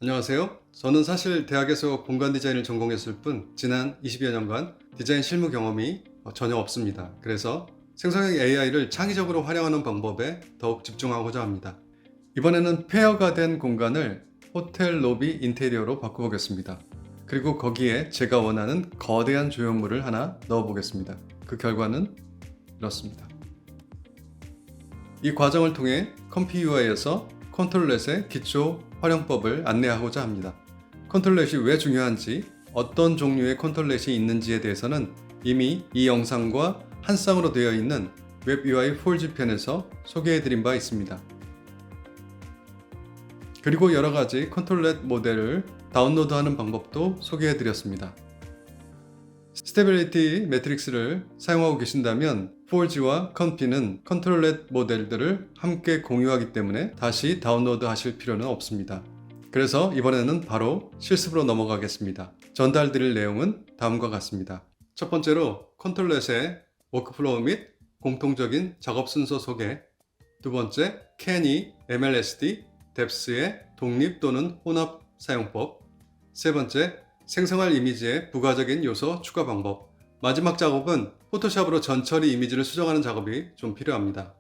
안녕하세요. 저는 사실 대학에서 공간 디자인을 전공했을 뿐 지난 20여 년간 디자인 실무 경험이 전혀 없습니다. 그래서 생성형 AI를 창의적으로 활용하는 방법에 더욱 집중하고자 합니다. 이번에는 폐허가 된 공간을 호텔 로비 인테리어로 바꿔보겠습니다. 그리고 거기에 제가 원하는 거대한 조형물을 하나 넣어보겠습니다. 그 결과는 이렇습니다. 이 과정을 통해 컴피 UI에서 컨트롤렛의 기초 활용법을 안내하고자 합니다. 컨트롤렛이 왜 중요한지, 어떤 종류의 컨트롤렛이 있는지에 대해서는 이미 이 영상과 한 쌍으로 되어 있는 웹 UI 4G 편에서 소개해드린 바 있습니다. 그리고 여러가지 컨트롤렛 모델을 다운로드하는 방법도 소개해드렸습니다. 스테빌리티 매트릭스를 사용하고 계신다면 4G와 컴피는 컨트롤렛 모델들을 함께 공유하기 때문에 다시 다운로드 하실 필요는 없습니다. 그래서 이번에는 바로 실습으로 넘어가겠습니다. 전달드릴 내용은 다음과 같습니다. 첫 번째로 컨트롤렛의 워크플로우 및 공통적인 작업 순서 소개, 두 번째 Canny, MLSD, 뎁스의 독립 또는 혼합 사용법, 세 번째 생성할 이미지의 부가적인 요소 추가 방법, 마지막 작업은 포토샵으로 전처리 이미지를 수정하는 작업이 좀 필요합니다.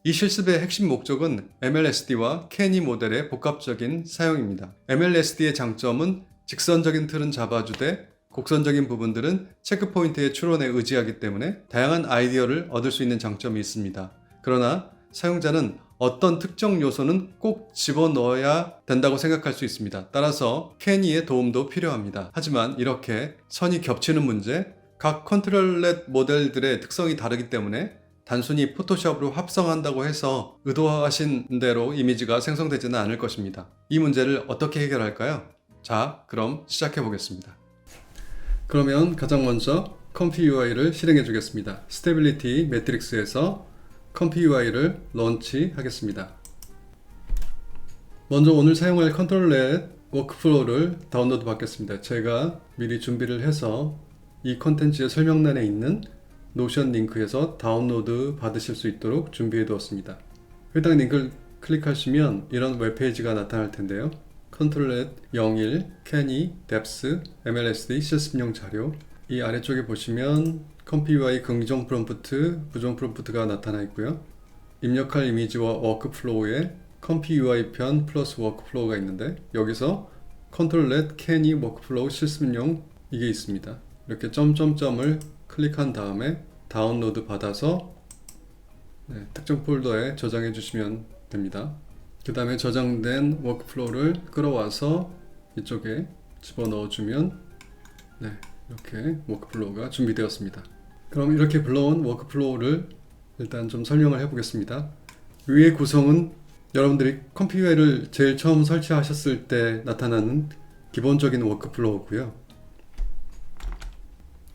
이 실습의 핵심 목적은 MLSD와 Canny 모델의 복합적인 사용입니다. MLSD의 장점은 직선적인 틀은 잡아주되 곡선적인 부분들은 체크포인트의 추론에 의지하기 때문에 다양한 아이디어를 얻을 수 있는 장점이 있습니다. 그러나 사용자는 어떤 특정 요소는 꼭 집어넣어야 된다고 생각할 수 있습니다. 따라서 Canny의 도움도 필요합니다. 하지만 이렇게 선이 겹치는 문제, 각 컨트롤렛 모델들의 특성이 다르기 때문에 단순히 포토샵으로 합성한다고 해서 의도하신 대로 이미지가 생성되지는 않을 것입니다. 이 문제를 어떻게 해결할까요? 자, 그럼 시작해 보겠습니다. 그러면 가장 먼저 컴피 UI를 실행해 주겠습니다. 스테빌리티 매트릭스에서 컴피 UI를 런치 하겠습니다. 먼저 오늘 사용할 컨트롤렛 워크플로우를 다운로드 받겠습니다. 제가 미리 준비를 해서 이 컨텐츠의 설명란에 있는 노션 링크에서 다운로드 받으실 수 있도록 준비해 두었습니다. 해당 링크를 클릭하시면 이런 웹페이지가 나타날 텐데요. 컨트롤렛 01, Canny, 뎁스, MLSD 실습용 자료, 이 아래쪽에 보시면 컴피 UI 긍정 프롬프트, 부정 프롬프트가 나타나 있고요. 입력할 이미지와 워크플로우에 컴피 UI 편 플러스 워크플로우가 있는데 여기서 컨트롤렛 Canny 워크플로우 실습용 이게 있습니다. 이렇게 점점점을 클릭한 다음에 다운로드 받아서 특정 폴더에 저장해 주시면 됩니다. 그 다음에 저장된 워크플로우를 끌어와서 이쪽에 집어넣어 주면 이렇게 워크플로우가 준비되었습니다. 그럼 이렇게 불러온 워크플로우를 일단 좀 설명을 해 보겠습니다. 위의 구성은 여러분들이 컴피 UI를 제일 처음 설치하셨을 때 나타나는 기본적인 워크플로우고요.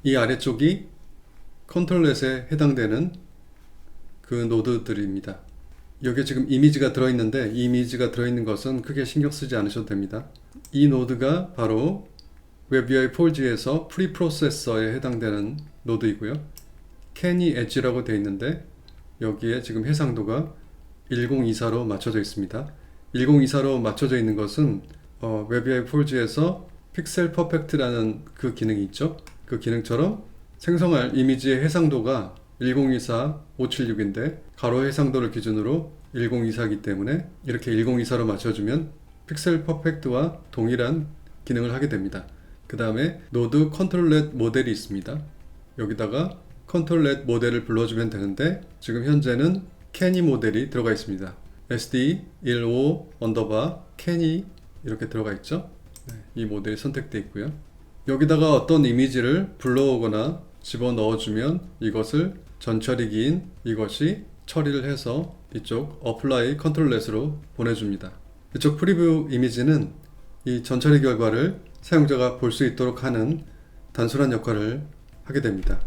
이 아래쪽이 컨트롤렛에 해당되는 그 노드들입니다. 여기에 지금 이미지가 들어있는데 이 이미지가 들어있는 것은 크게 신경 쓰지 않으셔도 됩니다. 이 노드가 바로 웹UI 4G에서 프리프로세서에 해당되는 노드이고요. Canny Edge라고 되어 있는데 여기에 지금 해상도가 1024로 맞춰져 있습니다. 1024로 맞춰져 있는 것은 웹UI 4G에서 픽셀 퍼펙트라는 그 기능이 있죠. 그 기능처럼 생성할 이미지의 해상도가 1024, 576인데 가로 해상도를 기준으로 1024이기 때문에 이렇게 1024로 맞춰주면 픽셀 퍼펙트와 동일한 기능을 하게 됩니다. 그 다음에 노드 컨트롤렛 모델이 있습니다. 여기다가 컨트롤렛 모델을 불러주면 되는데 지금 현재는 Canny 모델이 들어가 있습니다. SD15 언더바 Canny 이렇게 들어가 있죠. 이 모델이 선택되어 있고요. 여기다가 어떤 이미지를 불러오거나 집어넣어주면 이것을 전처리기인 이것이 처리를 해서 이쪽 어플라이 컨트롤렛으로 보내줍니다. 이쪽 프리뷰 이미지는 이 전처리 결과를 사용자가 볼 수 있도록 하는 단순한 역할을 하게 됩니다.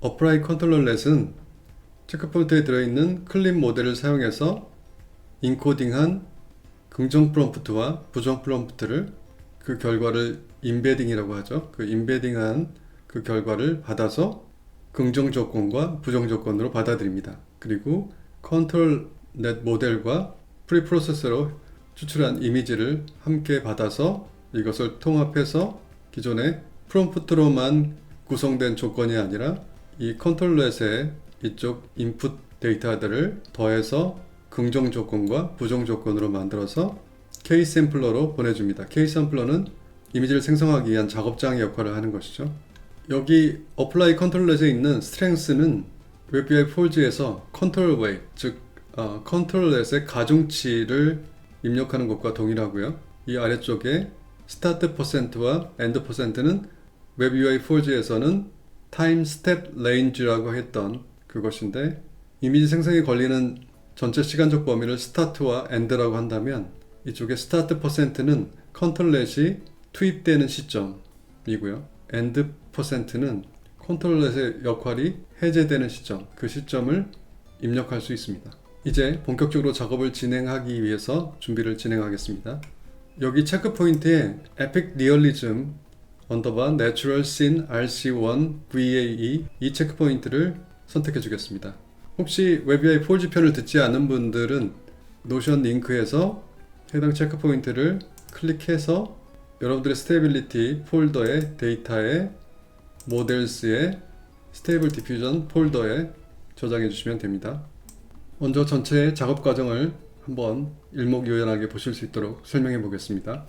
어플라이 컨트롤렛은 체크포인트에 들어있는 클립 모델을 사용해서 인코딩한 긍정 프롬프트와 부정 프롬프트를 그 결과를 임베딩이라고 하죠. 그 임베딩한 그 결과를 받아서 긍정 조건과 부정 조건으로 받아들입니다. 그리고 컨트롤렛 모델과 프리프로세서로 추출한 이미지를 함께 받아서 이것을 통합해서 기존의 프롬프트로만 구성된 조건이 아니라 이 컨트롤렛의 이쪽 인풋 데이터들을 더해서 긍정 조건과 부정 조건으로 만들어서 K샘플러로 보내줍니다. K샘플러는 이미지를 생성하기 위한 작업장의 역할을 하는 것이죠. 여기 apply 컨트롤렛에 있는 strength는 웹UI 폴즈에서 컨트롤 웨이, 즉 컨트롤렛의 가중치를 입력하는 것과 동일하고요. 이 아래쪽에 스타트 퍼센트와 엔드 퍼센트는 웹UI 폴즈에서는 타임 스텝 레인지라고 했던 그것인데, 이미지 생성에 걸리는 전체 시간적 범위를 스타트와 엔드라고 한다면 이쪽에 스타트 퍼센트는 컨트롤렛이 투입되는 시점이고요. 엔드 퍼센트는 컨트롤렛의 역할이 해제되는 시점, 그 시점을 입력할 수 있습니다. 이제 본격적으로 작업을 진행하기 위해서 준비를 진행하겠습니다. 여기 체크 포인트에 Epic Realism Natural Scene RC1 VAE 이 체크 포인트를 선택해 주겠습니다. 혹시 웹UI 폴즈 편을 듣지 않은 분들은 노션 링크에서 해당 체크 포인트를 클릭해서 여러분들의 스테이빌리티 폴더의 데이터에 모델스의 스테이블 디퓨전 폴더에 저장해 주시면 됩니다. 먼저 전체 작업 과정을 한번 일목요연하게 보실 수 있도록 설명해 보겠습니다.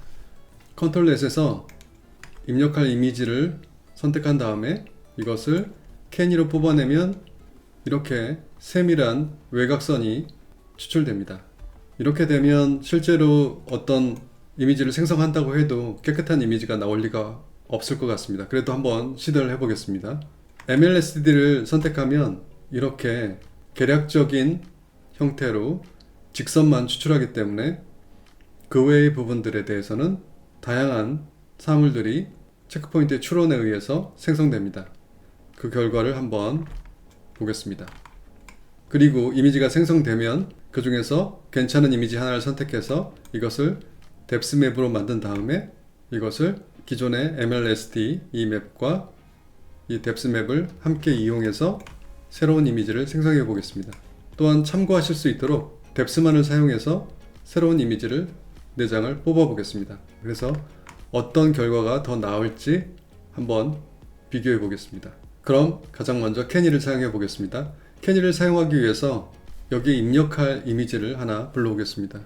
컨트롤렛에서 입력할 이미지를 선택한 다음에 이것을 캐니로 뽑아내면 이렇게 세밀한 외곽선이 추출됩니다. 이렇게 되면 실제로 어떤 이미지를 생성한다고 해도 깨끗한 이미지가 나올 리가 없을 것 같습니다. 그래도 한번 시도를 해보겠습니다. MLSD를 선택하면 이렇게 개략적인 형태로 직선만 추출하기 때문에 그 외의 부분들에 대해서는 다양한 사물들이 체크포인트의 추론에 의해서 생성됩니다. 그 결과를 한번 보겠습니다. 그리고 이미지가 생성되면 그 중에서 괜찮은 이미지 하나를 선택해서 이것을 뎁스 맵으로 만든 다음에 이것을 기존의 MLSD 이 맵과 이 뎁스 맵을 함께 이용해서 새로운 이미지를 생성해 보겠습니다. 또한 참고하실 수 있도록 뎁스만을 사용해서 새로운 이미지를 4장을 뽑아 보겠습니다. 그래서 어떤 결과가 더 나을지 한번 비교해 보겠습니다. 그럼 가장 먼저 캐니를 사용해 보겠습니다. 캐니를 사용하기 위해서 여기에 입력할 이미지를 하나 불러오겠습니다.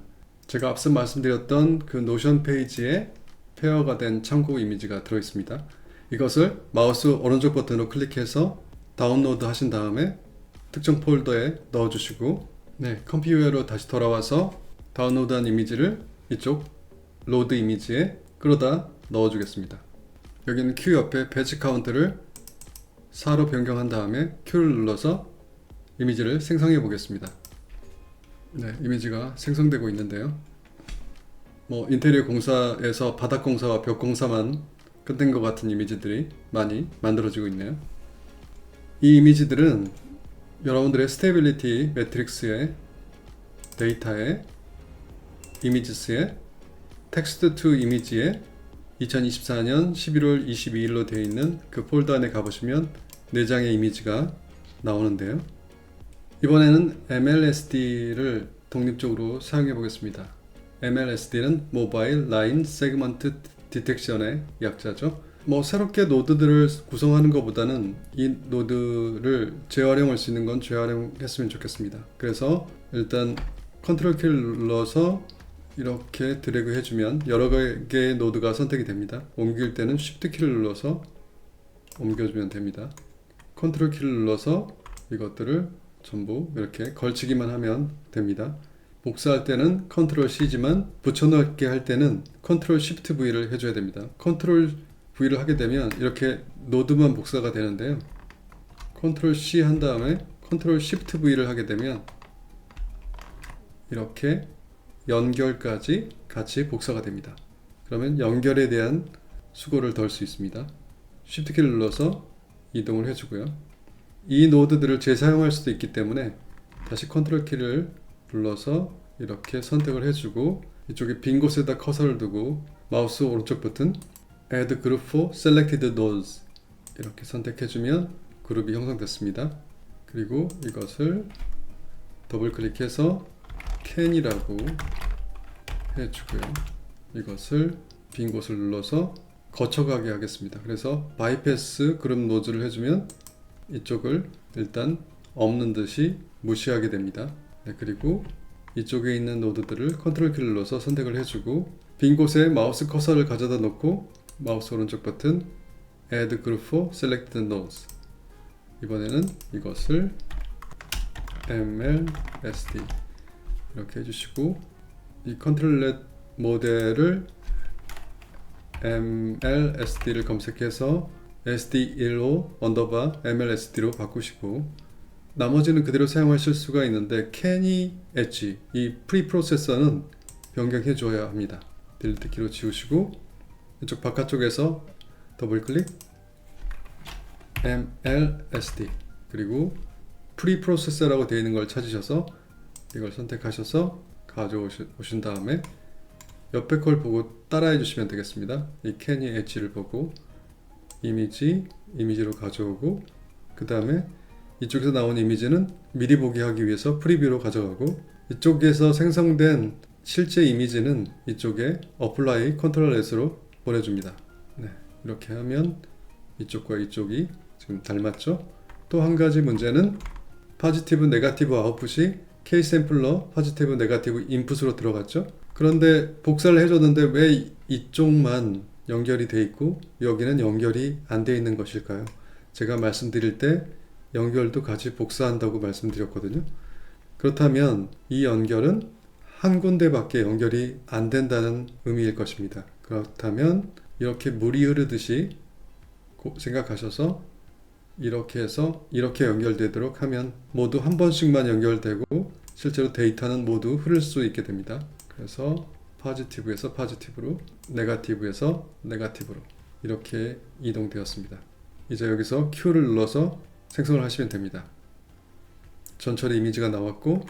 제가 앞서 말씀드렸던 그 노션 페이지에 페어가 된 참고 이미지가 들어있습니다. 이것을 마우스 오른쪽 버튼으로 클릭해서 다운로드 하신 다음에 특정 폴더에 넣어주시고, 컴퓨터로 다시 돌아와서 다운로드한 이미지를 이쪽 로드 이미지에 끌어다 넣어주겠습니다. 여기는 Q 옆에 배치 카운트를 4로 변경한 다음에 Q를 눌러서 이미지를 생성해 보겠습니다. 이미지가 생성되고 있는데요. 인테리어 공사에서 바닥 공사와 벽 공사만 끝낸 것 같은 이미지들이 많이 만들어지고 있네요. 이 이미지들은 여러분들의 스테이빌리티 매트릭스의 데이터에 이미지스의 텍스트 투 이미지에 2024년 11월 22일로 되어 있는 그 폴더 안에 가보시면 4장의 이미지가 나오는데요. 이번에는 MLSD를 독립적으로 사용해 보겠습니다. MLSD는 모바일 라인 세그먼트 디텍션의 약자죠. 새롭게 노드들을 구성하는 것보다는 이 노드를 재활용할 수 있는 건 재활용했으면 좋겠습니다. 그래서 일단 컨트롤 키를 눌러서 이렇게 드래그 해주면 여러 개의 노드가 선택이 됩니다. 옮길 때는 Shift 키를 눌러서 옮겨주면 됩니다. 컨트롤 키를 눌러서 이것들을 전부 이렇게 걸치기만 하면 됩니다. 복사할 때는 컨트롤 C지만 붙여넣기 할 때는 컨트롤 Shift V를 해줘야 됩니다. 컨트롤 V를 하게 되면 이렇게 노드만 복사가 되는데요. 컨트롤 C 한 다음에 컨트롤 Shift V를 하게 되면 이렇게 연결까지 같이 복사가 됩니다. 그러면 연결에 대한 수고를 덜 수 있습니다. Shift 키를 눌러서 이동을 해주고요. 이 노드들을 재사용할 수도 있기 때문에 다시 컨트롤 키를 눌러서 이렇게 선택을 해주고 이쪽에 빈 곳에다 커서를 두고 마우스 오른쪽 버튼 Add Group for Selected Nodes 이렇게 선택해주면 그룹이 형성됐습니다. 그리고 이것을 더블 클릭해서 Can이라고 해주고요. 이것을 빈 곳을 눌러서 거쳐가게 하겠습니다. 그래서 바이패스 그룹 노즈를 해주면 이쪽을 일단 없는 듯이 무시하게 됩니다. 네, 그리고 이쪽에 있는 노드들을 컨트롤 키를 눌러서 선택을 해주고 빈 곳에 마우스 커서를 가져다 놓고 마우스 오른쪽 버튼 Add Group for Selected Nodes, 이번에는 이것을 MLSD 이렇게 해주시고 이 컨트롤렛 모델을 MLSD를 검색해서 SD15 언더바 MLSD로 바꾸시고 나머지는 그대로 사용하실 수가 있는데 Kenny Edge 이 프리프로세서는 변경해 줘야 합니다. 딜리트 키로 지우시고 이쪽 바깥쪽에서 더블 클릭 MLSD 그리고 프리프로세서라고 되어 있는 걸 찾으셔서 이걸 선택하셔서 가져오신 다음에 옆에 걸 보고 따라해 주시면 되겠습니다. 이 Kenny Edge를 보고 이미지로 가져오고 그 다음에 이쪽에서 나온 이미지는 미리 보기 하기 위해서 프리뷰로 가져가고 이쪽에서 생성된 실제 이미지는 이쪽에 Apply Control S로 보내줍니다. 네, 이렇게 하면 이쪽과 이쪽이 지금 닮았죠? 또 한 가지 문제는 포지티브 네거티브 아웃풋이 K샘플러 포지티브 네거티브 인풋으로 들어갔죠? 그런데 복사를 해줬는데 왜 이쪽만 연결이 돼 있고 여기는 연결이 안 돼 있는 것일까요? 제가 말씀드릴 때 연결도 같이 복사한다고 말씀드렸거든요. 그렇다면 이 연결은 한 군데밖에 연결이 안 된다는 의미일 것입니다. 그렇다면 이렇게 물이 흐르듯이 생각하셔서 이렇게 해서 이렇게 연결되도록 하면 모두 한 번씩만 연결되고 실제로 데이터는 모두 흐를 수 있게 됩니다. 그래서 포지티브에서 포지티브로, 네거티브에서 네거티브로 이렇게 이동되었습니다. 이제 여기서 Q를 눌러서 생성을 하시면 됩니다. 전철의 이미지가 나왔고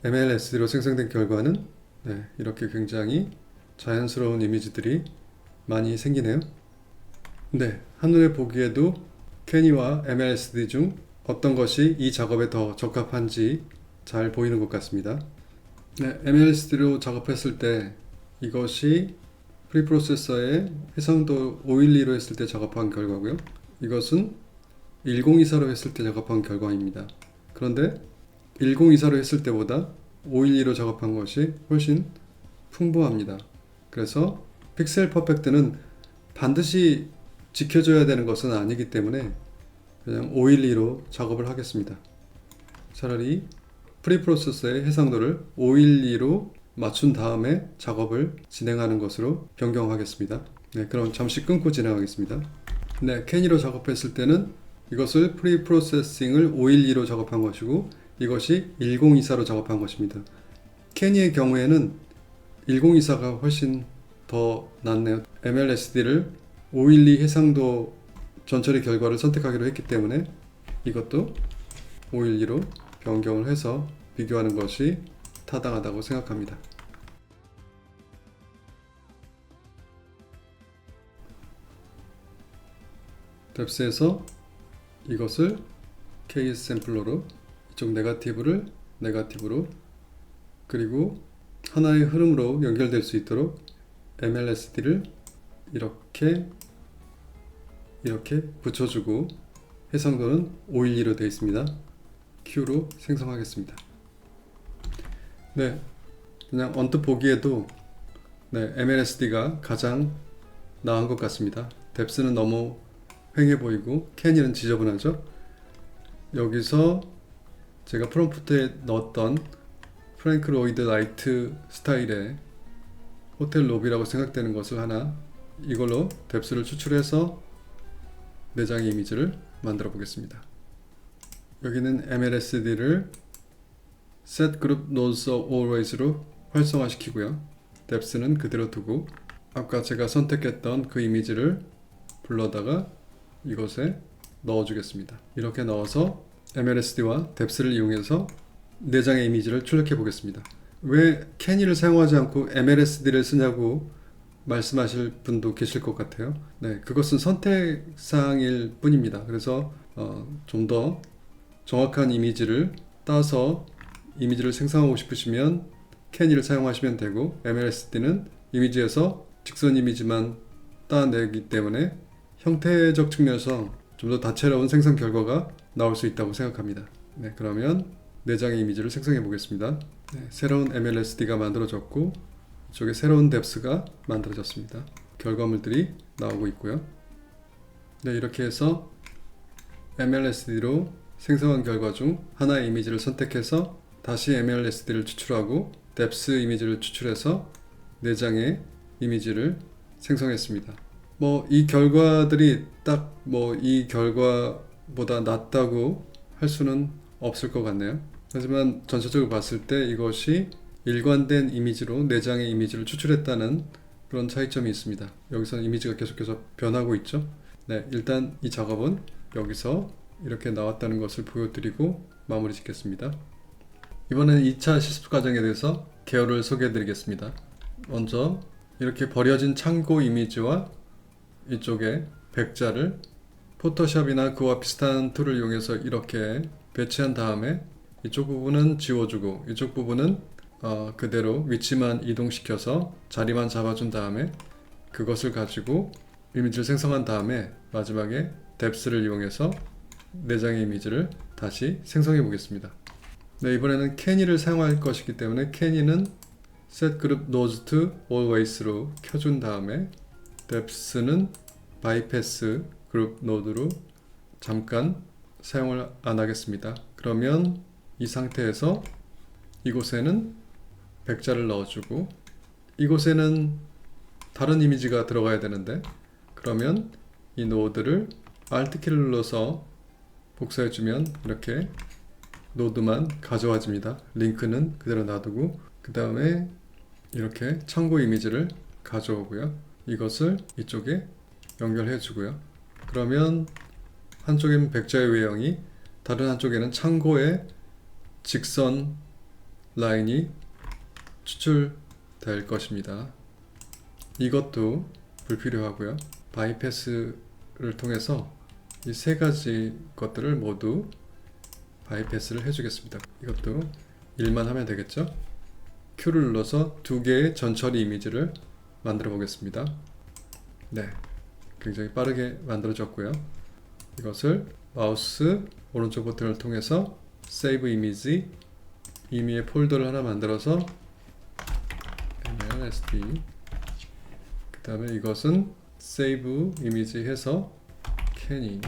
MLSD로 생성된 결과는 이렇게 굉장히 자연스러운 이미지들이 많이 생기네요. 네, 한눈에 보기에도 Kenny와 MLSD 중 어떤 것이 이 작업에 더 적합한지 잘 보이는 것 같습니다. 네, MLSD로 작업했을 때 이것이 프리프로세서의 해상도 512로 했을 때 작업한 결과고요. 이것은 1024로 했을 때 작업한 결과입니다. 그런데 1024로 했을 때보다 512로 작업한 것이 훨씬 풍부합니다. 그래서 픽셀 퍼펙트는 반드시 지켜줘야 되는 것은 아니기 때문에 그냥 512로 작업을 하겠습니다. 차라리 프리프로세서의 해상도를 512로 맞춘 다음에 작업을 진행하는 것으로 변경하겠습니다. 네, 그럼 잠시 끊고 진행하겠습니다. 네, Kenny로 작업했을 때는 이것을 프리프로세싱을 512로 작업한 것이고 이것이 1024로 작업한 것입니다. Kenny의 경우에는 1024가 훨씬 더 낫네요. MLSD를 512 해상도 전처리 결과를 선택하기로 했기 때문에 이것도 512로 변경을 해서 비교하는 것이 타당하다고 생각합니다. 뎁스에서 이것을 K샘플러로 이쪽 네거티브를 네거티브로 그리고 하나의 흐름으로 연결될 수 있도록 MLSD를 이렇게 붙여주고 해상도는 512로 되어 있습니다. Q로 생성하겠습니다. 네, 그냥 언뜻 보기에도 MLSD가 가장 나은 것 같습니다. 뎁스는 너무 휑해 보이고 Kenny는 지저분하죠. 여기서 제가 프롬프트에 넣었던 프랭크 로이드 라이트 스타일의 호텔 로비라고 생각되는 것을 하나 이걸로 뎁스를 추출해서 4장의 이미지를 만들어 보겠습니다. 여기는 MLSD를 Set Group Nodes Always로 활성화시키고요. 뎁스는 그대로 두고 아까 제가 선택했던 그 이미지를 불러다가 이것에 넣어주겠습니다. 이렇게 넣어서 MLSD와 뎁스를 이용해서 4장의 이미지를 출력해 보겠습니다. 왜 Kenny를 사용하지 않고 MLSD를 쓰냐고 말씀하실 분도 계실 것 같아요. 네, 그것은 선택사항일 뿐입니다. 그래서 좀 더 정확한 이미지를 따서 이미지를 생성하고 싶으시면 캐니를 사용하시면 되고, MLSD는 이미지에서 직선 이미지만 따내기 때문에 형태적 측면에서 좀 더 다채로운 생성 결과가 나올 수 있다고 생각합니다. 네, 그러면 4장의 이미지를 생성해 보겠습니다. 네, 새로운 MLSD가 만들어졌고 이쪽에 새로운 뎁스가 만들어졌습니다. 결과물들이 나오고 있고요. 네, 이렇게 해서 MLSD로 생성한 결과 중 하나의 이미지를 선택해서 다시 MLSD를 추출하고 뎁스 이미지를 추출해서 4장의 이미지를 생성했습니다. 이 결과들이 딱 이 결과보다 낫다고 할 수는 없을 것 같네요. 하지만 전체적으로 봤을 때 이것이 일관된 이미지로 4장의 이미지를 추출했다는 그런 차이점이 있습니다. 여기서는 이미지가 계속해서 변하고 있죠. 네, 일단 이 작업은 여기서 이렇게 나왔다는 것을 보여드리고 마무리 짓겠습니다. 이번에는 2차 실습 과정에 대해서 개요를 소개해 드리겠습니다. 먼저 이렇게 버려진 참고 이미지와 이쪽에 백자를 포토샵이나 그와 비슷한 툴을 이용해서 이렇게 배치한 다음에 이쪽 부분은 지워주고 이쪽 부분은 그대로 위치만 이동시켜서 자리만 잡아준 다음에 그것을 가지고 이미지를 생성한 다음에 마지막에 뎁스를 이용해서 4장의 이미지를 다시 생성해 보겠습니다. 네, 이번에는 캐니를 사용할 것이기 때문에 캐니는 set group nodes to always로 켜준 다음에 뎁스는 bypass 그룹 노드로 잠깐 사용을 안 하겠습니다. 그러면 이 상태에서 이곳에는 백자를 넣어주고 이곳에는 다른 이미지가 들어가야 되는데 그러면 이 노드를 Alt키를 눌러서 복사해주면 이렇게 노드만 가져와집니다. 링크는 그대로 놔두고 그 다음에 이렇게 참고 이미지를 가져오고요. 이것을 이쪽에 연결해 주고요. 그러면 한쪽에는 백자의 외형이 다른 한쪽에는 참고의 직선 라인이 추출될 것입니다. 이것도 불필요하고요. 바이패스를 통해서 이 3가지 것들을 모두 바이패스를 해주겠습니다. 이것도 1만 하면 되겠죠? Q를 눌러서 2개의 전처리 이미지를 만들어 보겠습니다. 네, 굉장히 빠르게 만들어졌고요. 이것을 마우스 오른쪽 버튼을 통해서 Save Image 이미의 폴더를 하나 만들어서 MLSD 그 다음에 이것은 Save Image 해서 캐니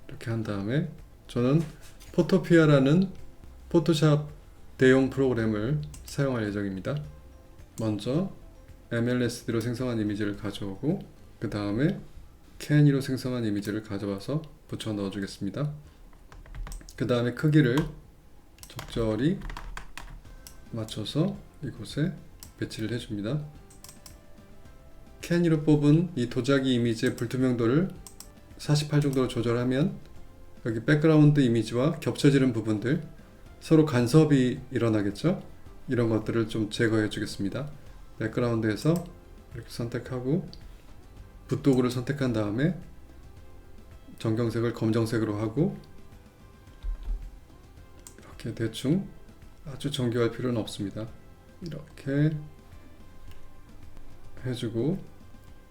이렇게 한 다음에 저는 포토피아라는 포토샵 대용 프로그램을 사용할 예정입니다. 먼저 MLSD로 생성한 이미지를 가져오고 그 다음에 캐니로 생성한 이미지를 가져와서 붙여 넣어 주겠습니다. 그 다음에 크기를 적절히 맞춰서 이곳에 배치를 해줍니다. 캐니로 뽑은 이 도자기 이미지의 불투명도를 48 정도로 조절하면 여기 백그라운드 이미지와 겹쳐지는 부분들 서로 간섭이 일어나겠죠? 이런 것들을 좀 제거해 주겠습니다. 백그라운드에서 이렇게 선택하고 붓도구를 선택한 다음에 정경색을 검정색으로 하고 이렇게 대충 아주 정교할 필요는 없습니다. 이렇게 해주고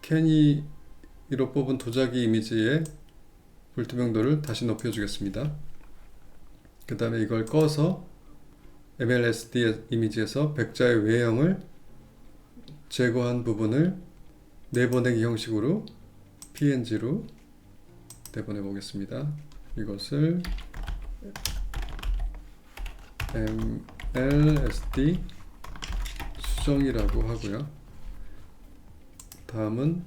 캐니로 뽑은 도자기 이미지의 불투명도를 다시 높여주겠습니다. 그 다음에 이걸 꺼서 MLSD 이미지에서 백자의 외형을 제거한 부분을 내보내기 형식으로 PNG로 내보내 보겠습니다. 이것을 MLSD 수정이라고 하고요. 다음은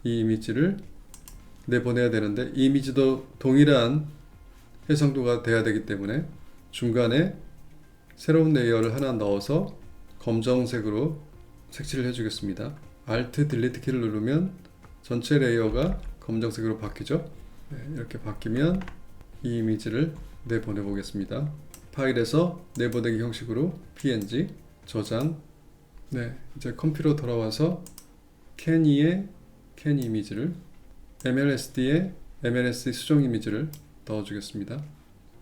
이 이미지를 내보내야 되는데 이 이미지도 동일한 해상도가 돼야 되기 때문에 중간에 새로운 레이어를 하나 넣어서 검정색으로 색칠을 해주겠습니다. Alt Delete 키를 누르면 전체 레이어가 검정색으로 바뀌죠. 네, 이렇게 바뀌면 이 이미지를 내보내 보겠습니다. 파일에서 내보내기 형식으로 PNG 저장. 네, 이제 컴퓨터로 돌아와서 캐니의 캐니 이미지를 MLSD의 MLSD 수정 이미지를 넣어주겠습니다.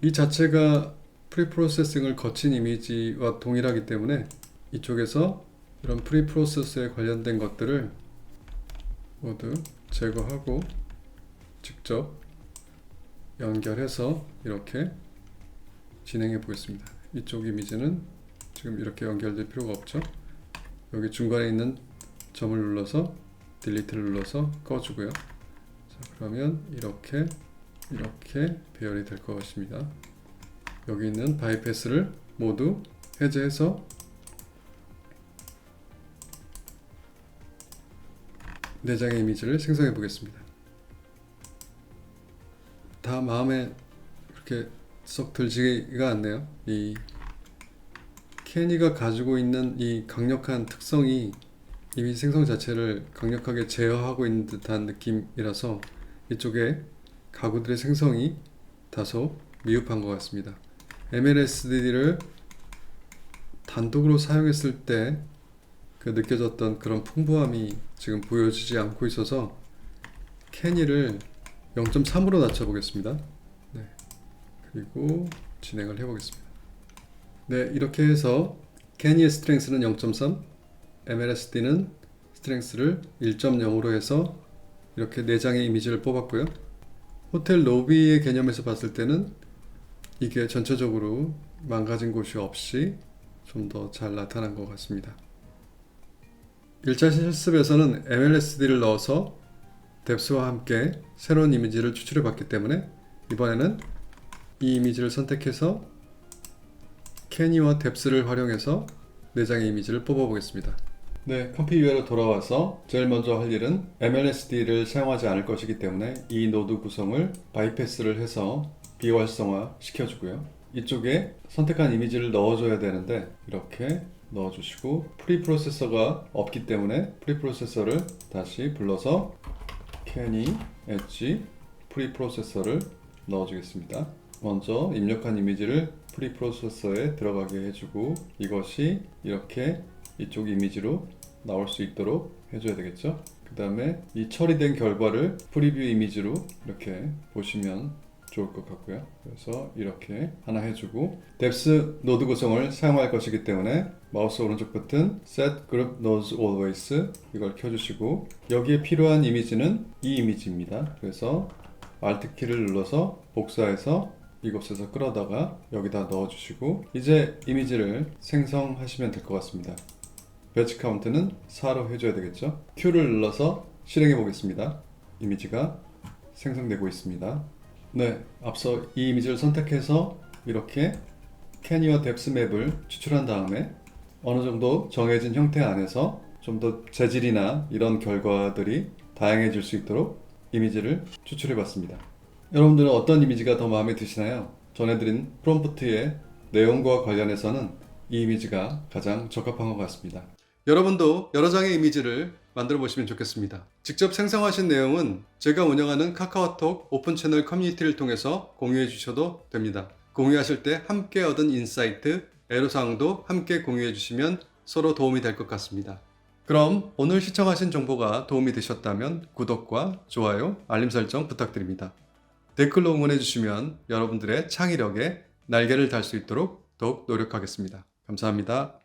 이 자체가 프리프로세싱을 거친 이미지와 동일하기 때문에 이쪽에서 이런 프리프로세스에 관련된 것들을 모두 제거하고 직접 연결해서 이렇게 진행해 보겠습니다. 이쪽 이미지는 지금 이렇게 연결될 필요가 없죠. 여기 중간에 있는 점을 눌러서 딜리트를 눌러서 꺼주고요. 자, 그러면 이렇게 배열이 될 것입니다. 여기 있는 바이패스를 모두 해제해서 내장의 이미지를 생성해 보겠습니다. 다 마음에 그렇게 썩 들지가 않네요. 이 캐니가 가지고 있는 이 강력한 특성이 이미지 생성 자체를 강력하게 제어하고 있는 듯한 느낌이라서 이쪽에 가구들의 생성이 다소 미흡한 것 같습니다. MLSD를 단독으로 사용했을 때 그 느껴졌던 그런 풍부함이 지금 보여지지 않고 있어서 캐니를 0.3으로 낮춰 보겠습니다. 네. 그리고 진행을 해 보겠습니다. 네, 이렇게 해서 캐니의 스트렝스는 0.3, MLSD는 스트렝스를 1.0으로 해서 이렇게 4장의 이미지를 뽑았고요. 호텔 로비의 개념에서 봤을 때는 이게 전체적으로 망가진 곳이 없이 좀 더 잘 나타난 것 같습니다. 1차 실습에서는 MLSD를 넣어서 뎁스와 함께 새로운 이미지를 추출해 봤기 때문에 이번에는 이 이미지를 선택해서 캐니와 뎁스를 활용해서 4장의 이미지를 뽑아 보겠습니다. 네, 컴피유어로 돌아와서 제일 먼저 할 일은 MLSD를 사용하지 않을 것이기 때문에 이 노드 구성을 바이패스를 해서 비활성화 시켜주고요. 이쪽에 선택한 이미지를 넣어줘야 되는데 이렇게 넣어주시고 프리프로세서가 없기 때문에 프리프로세서를 다시 불러서 캐니 엣지 프리프로세서를 넣어주겠습니다. 먼저 입력한 이미지를 프리프로세서에 들어가게 해주고 이것이 이렇게 이쪽 이미지로 나올 수 있도록 해줘야 되겠죠. 그 다음에 이 처리된 결과를 프리뷰 이미지로 이렇게 보시면 좋을 것 같고요. 그래서 이렇게 하나 해주고 뎁스 노드 구성을 사용할 것이기 때문에 마우스 오른쪽 버튼 Set Group Nodes Always 이걸 켜주시고 여기에 필요한 이미지는 이 이미지입니다. 그래서 Alt 키를 눌러서 복사해서 이곳에서 끌어다가 여기다 넣어주시고 이제 이미지를 생성하시면 될 것 같습니다. 배치 카운트는 4로 해줘야 되겠죠. Q를 눌러서 실행해 보겠습니다. 이미지가 생성되고 있습니다. 네, 앞서 이 이미지를 선택해서 이렇게 캐니와 뎁스 맵을 추출한 다음에 어느 정도 정해진 형태 안에서 좀 더 재질이나 이런 결과들이 다양해질 수 있도록 이미지를 추출해 봤습니다. 여러분들은 어떤 이미지가 더 마음에 드시나요? 전해드린 프롬프트의 내용과 관련해서는 이 이미지가 가장 적합한 것 같습니다. 여러분도 여러 장의 이미지를 만들어 보시면 좋겠습니다. 직접 생성하신 내용은 제가 운영하는 카카오톡 오픈 채널 커뮤니티를 통해서 공유해 주셔도 됩니다. 공유하실 때 함께 얻은 인사이트, 애로사항도 함께 공유해 주시면 서로 도움이 될 것 같습니다. 그럼 오늘 시청하신 정보가 도움이 되셨다면 구독과 좋아요, 알림 설정 부탁드립니다. 댓글로 응원해 주시면 여러분들의 창의력에 날개를 달 수 있도록 더욱 노력하겠습니다. 감사합니다.